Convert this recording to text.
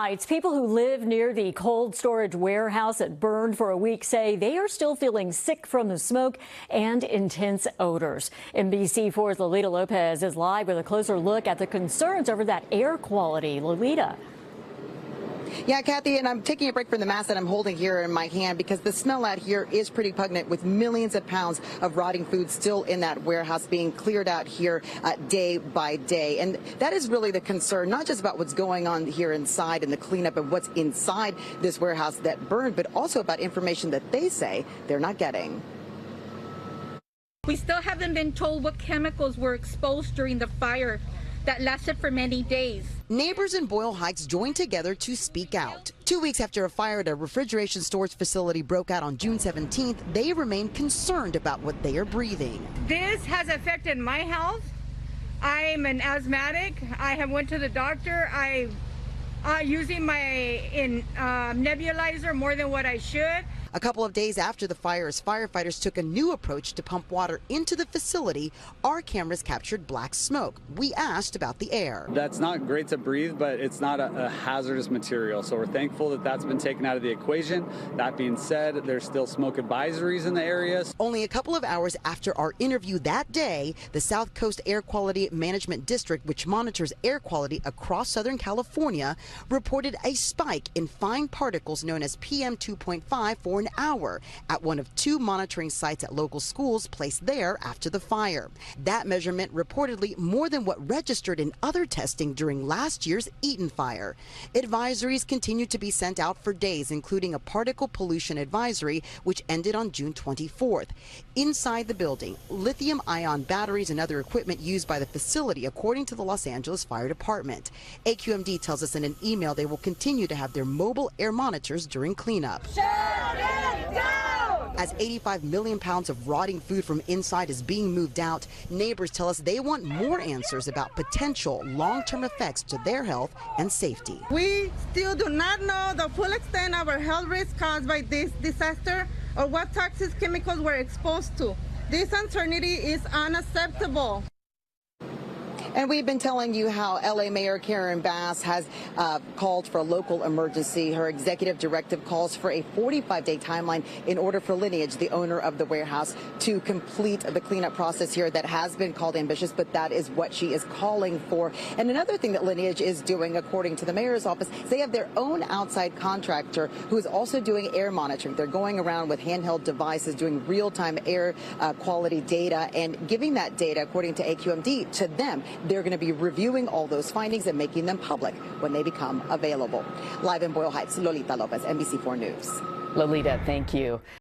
Heights, people who live near the cold storage warehouse that burned for a week say they are still feeling sick from the smoke and intense odors. NBC4's Lolita Lopez is live with a closer look at the concerns over that air quality. Lolita. Yeah, Kathy, and I'm taking a break from the mask that I'm holding here in my hand because the smell out here is pretty pungent, with millions of pounds of rotting food still in that warehouse being cleared out here day by day. And that is really the concern, not just about what's going on here inside and the cleanup of what's inside this warehouse that burned, but also about information that they say they're not getting. We still haven't been told what chemicals were exposed during the fire that lasted for many days. Neighbors in Boyle Heights joined together to speak out. 2 weeks after a fire at a refrigeration storage facility broke out on June 17th, they remain concerned about what they are breathing. This has affected my health. I'm an asthmatic. I have went to the doctor. I'm using my nebulizer more than what I should. A couple of days after the fire, as firefighters took a new approach to pump water into the facility, our cameras captured black smoke. We asked about the air. That's not great to breathe, but it's not a hazardous material, so we're thankful that that's been taken out of the equation. That being said, there's still smoke advisories in the areas. Only a couple of hours after our interview that day, the South Coast Air Quality Management District, which monitors air quality across Southern California, reported a spike in fine particles known as PM 2.5 for an hour at one of two monitoring sites at local schools placed there after the fire. That measurement reportedly more than what registered in other testing during last year's Eaton fire. Advisories continue to be sent out for days, including a particle pollution advisory, which ended on June 24th. Inside the building, lithium-ion batteries and other equipment used by the facility, according to the Los Angeles Fire Department. AQMD tells us in an email they will continue to have their mobile air monitors during cleanup. As 85 million pounds of rotting food from inside is being moved out, neighbors tell us they want more answers about potential long-term effects to their health and safety. We still do not know the full extent of our health risk caused by this disaster or what toxic chemicals were exposed to. This uncertainty is unacceptable. And we've been telling you how L.A. Mayor Karen Bass has called for a local emergency. Her executive directive calls for a 45-day timeline in order for Lineage, the owner of the warehouse, to complete the cleanup process here that has been called ambitious, but that is what she is calling for. And another thing that Lineage is doing, according to the mayor's office, is they have their own outside contractor who is also doing air monitoring. They're going around with handheld devices, doing real-time air quality data and giving that data, according to AQMD, to them. They're going to be reviewing all those findings and making them public when they become available. Live in Boyle Heights, Lolita Lopez, NBC4 News. Lolita, thank you.